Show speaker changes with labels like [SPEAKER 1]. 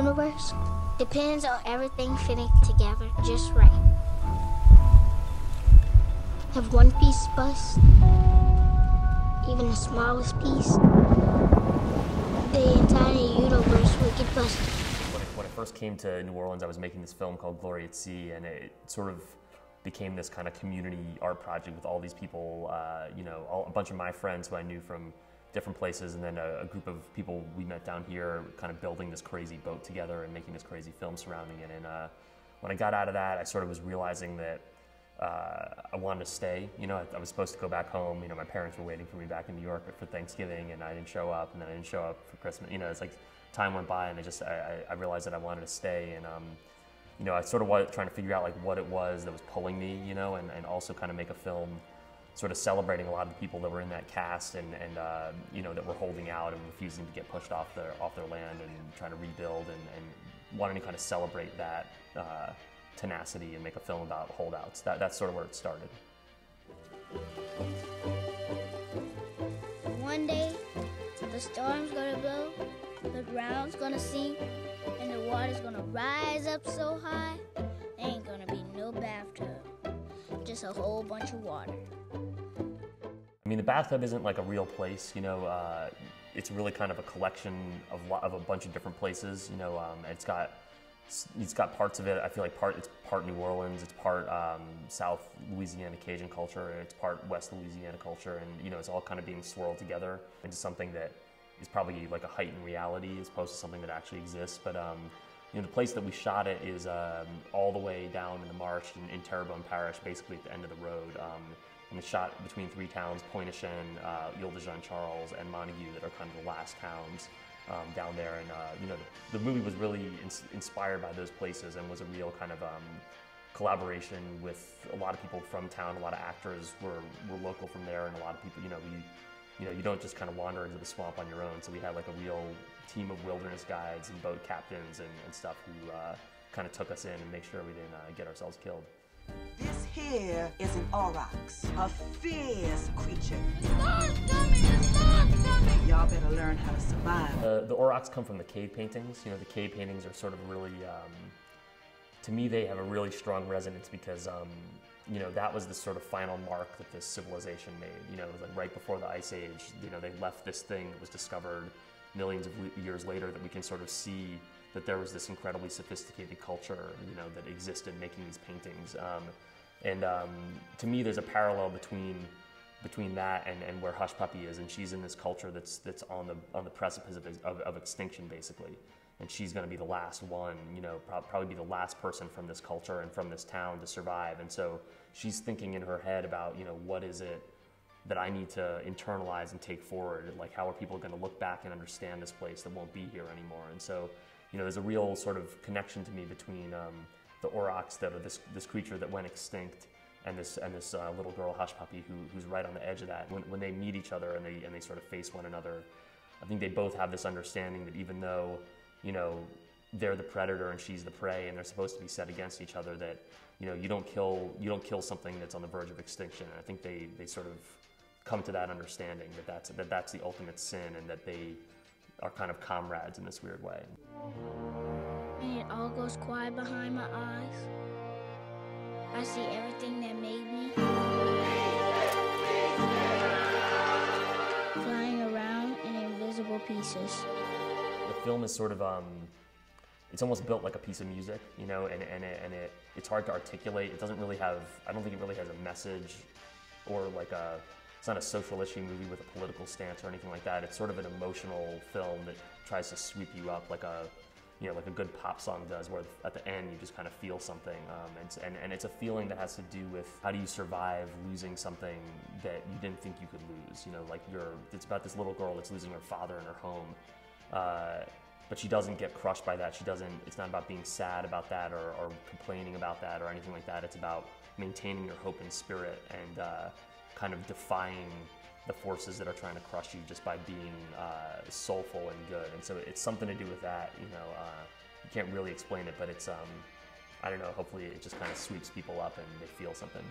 [SPEAKER 1] universe depends on everything fitting together just right. If one piece busts, even the smallest piece, the entire universe will get busted.
[SPEAKER 2] When I first came to New Orleans, I was making this film called Glory at Sea, and it sort of became this kind of community art project with all these people, you know, a bunch of my friends who I knew from different places, and then a group of people we met down here kind of building this crazy boat together and making this crazy film surrounding it. And when I got out of that, I sort of was realizing that I wanted to stay. You know, I was supposed to go back home. You know, my parents were waiting for me back in New York for Thanksgiving, and I didn't show up, and then I didn't show up for Christmas. You know, it's like time went by, and I realized that I wanted to stay, and you know, I sort of was trying to figure out like what it was that was pulling me, you know, and also kind of make a film sort of celebrating a lot of the people that were in that cast and you know, that were holding out and refusing to get pushed off their land and trying to rebuild and wanting to kind of celebrate that tenacity and make a film about holdouts. That's sort of where it started.
[SPEAKER 1] One day, the storm's gonna blow, the ground's gonna sink, and the water's gonna rise up so high, there ain't gonna be no bathtub, just a whole bunch of water.
[SPEAKER 2] I mean, the bathtub isn't like a real place, you know. It's really kind of a collection of a bunch of different places, you know. It's got parts of it. I feel like it's part New Orleans, it's part South Louisiana Cajun culture, and it's part West Louisiana culture, and you know, it's all kind of being swirled together into something that is probably like a heightened reality as opposed to something that actually exists. But you know, the place that we shot it is all the way down in the marsh in Terrebonne Parish, basically at the end of the road. And it's shot between three towns, Pointe-aux-Chenes, Ile-de-Jean-Charles, and Montague, that are kind of the last towns down there. And you know, the movie was really inspired by those places and was a real kind of collaboration with a lot of people from town. A lot of actors were local from there, and a lot of people, you don't just kind of wander into the swamp on your own. So we had like a real team of wilderness guides and boat captains and stuff who kind of took us in and make sure we didn't get ourselves killed.
[SPEAKER 3] This here is an aurochs, a fierce creature. Y'all better learn how to survive.
[SPEAKER 2] The aurochs come from the cave paintings. You know, the cave paintings are sort of really, to me, they have a really strong resonance because, you know, that was the sort of final mark that this civilization made. You know, it was like right before the Ice Age. You know, they left this thing that was discovered millions of years later that we can sort of see that there was this incredibly sophisticated culture, you know, that existed making these paintings. To me, there's a parallel between that and where Hush Puppy is, and she's in this culture that's on the precipice of extinction, basically. And she's going to be the last one, you know, probably be the last person from this culture and from this town to survive. And so she's thinking in her head about, you know, what is it that I need to internalize and take forward? Like, how are people going to look back and understand this place that won't be here anymore? And so, you know, there's a real sort of connection to me between the aurochs, that are this creature that went extinct, and this little girl, Hush Puppy, who's right on the edge of that. When they meet each other and they sort of face one another, I think they both have this understanding that even though, you know, they're the predator and she's the prey, and they're supposed to be set against each other, that, you know, you don't kill something that's on the verge of extinction. And I think they sort of come to that understanding that that's the ultimate sin, and that they are kind of comrades in this weird way.
[SPEAKER 1] And it all goes quiet behind my eyes. I see everything that made me. Flying around in invisible pieces.
[SPEAKER 2] The film is sort of, it's almost built like a piece of music, you know, and it's hard to articulate. It doesn't really have, I don't think it really has a message, or like it's not a social issue movie with a political stance or anything like that. It's sort of an emotional film that tries to sweep you up like a good pop song does, where at the end you just kind of feel something. And it's a feeling that has to do with how do you survive losing something that you didn't think you could lose. You know, like it's about this little girl that's losing her father in her home. But she doesn't get crushed by that. It's not about being sad about that or complaining about that or anything like that. It's about maintaining your hope and spirit and kind of defying the forces that are trying to crush you just by being soulful and good. And so it's something to do with that, you know. You can't really explain it, but it's, I don't know, hopefully it just kind of sweeps people up and they feel something.